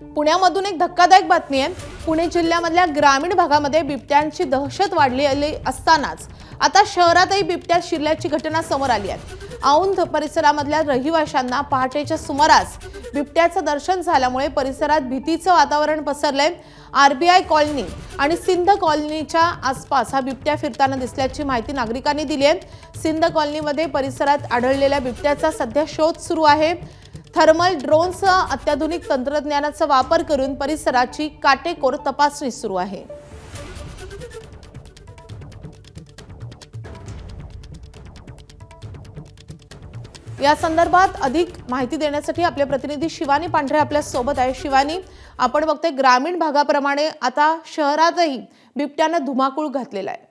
पुण्यामधून एक धक्कादायक बातमी आहे। पुणे जिल्ह्यामधल्या ग्रामीण भागामध्ये बिबट्यांची दहशत वाढली असतानाच आता शहरातही बिबट्या शिरल्याची घटना समोर आली आहे। औंध परिसरामधल्या रहिवाशांना पहाटेच्या सुमारास बिबट्याचं दर्शन झाल्यामुळे परिसरात भीतीचं वातावरण पसरलंय। आरबीआय कॉलनी आणि सिंध कॉलनीच्या आसपास हा बिबट्या फिरताना दिसल्याची माहिती नागरिकांनी दिली आहे। सिंध कॉलनीमध्ये परिसरात आढळलेल्या बिबट्याचा सध्या शोध सुरू आहे। थर्मल ड्रोनसह अत्याधुनिक तंत्रज्ञानाचा वापर करून परिसराची काटेकोर तपासणी सुरू आहे। या संदर्भात अधिक माहिती देण्यासाठी आपले प्रतिनिधी शिवानी पांढरे आपल्या सोबत आहे। शिवानी, आपण बघतोय ग्रामीण भागाप्रमाणे आता शहरातही बिबट्याने धुमाकूळ घातलेला आहे।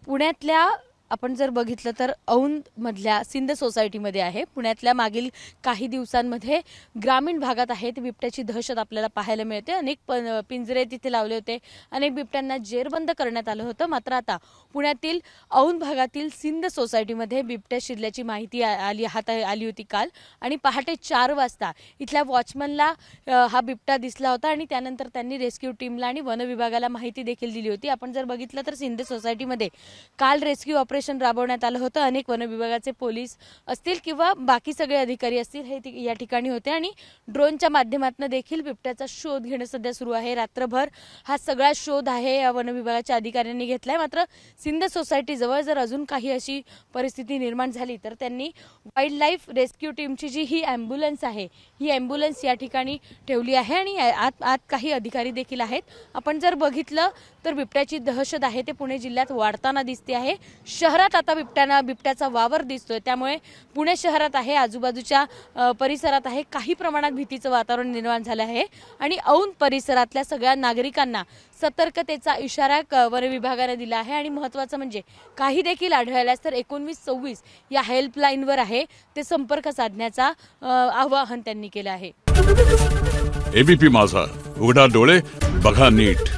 पुण्यातल्या आपण जर बघितलं तर औंध मधल्या सिंध सोसायटीमध्ये आहे। पुण्यातल्या मागील काही दिवसांमध्ये ग्रामीण भागात आहे ते बिबट्याची दहशत आपल्याला पाहायला मिळते। अनेक पिंजरे तिथे लावले होते, अनेक बिबट्यांना जेरबंद करण्यात आलं होतं। मात्र आता पुण्यातील औंध भागातील सिंध सोसायटीमध्ये बिबट्या शिरल्याची माहिती आली होती काल, आणि पहाटे 4 वाजता इथल्या वॉचमनला हा बिबट्या दिसला होता आणि त्यानंतर त्यांनी रेस्क्यू टीमला आणि वन विभागाला माहिती देखील दिली होती। आपण जर बघितलं तर सिंध सोसायटीमध्ये काल रेस्क्यू ऑपरेशन राबवण्यात आलं होतं। अनेक वन विभागाचे पोलीस असतील किंवा बाकी सगळे अधिकारी असतील हे या ठिकाणी होते आणि ड्रोनच्या माध्यमातून देखील बिबट्याचा शोध घेणं सध्या सुरू आहे। रात्रभर हा सगळा शोध आहे या वन विभागाच्या अधिकाऱ्यांनी घेतलाय। मात्र सिंध सोसायटी जवळ जर अजून काही अशी परिस्थिती निर्माण झाली तर त्यांनी वाईल्ड लाईफ रेस्क्यू टीमची जी ही ॲम्ब्युलन्स आहे ही ॲम्ब्युलन्स या ठिकाणी ठेवली आहे आणि आत काही अधिकारी देखील आहेत। आपण जर बघितलं तर बिबट्याची दहशत आहे ते पुणे जिल्ह्यात वाढताना दिसते आहे। शहरात आता बिबट्याचा वावर दिसतोय, त्यामुळे पुणे शहरात आहे आजूबाजूच्या परिसरात आहे काही प्रमाणात भीतीचं वातावरण निर्माण झालं आहे आणि औंध परिसरातल्या सगळ्या नागरिकांना सतर्कतेचा इशारा वन विभागाने दिला आहे। आणि महत्त्वाचं म्हणजे काही देखील आढळल्यास तर 1926 या हेल्पलाईनवर आहे ते संपर्क साधण्याचा आवाहन त्यांनी केलं आहे। एबीपी माझा, उघडा डोळे बघा नीट।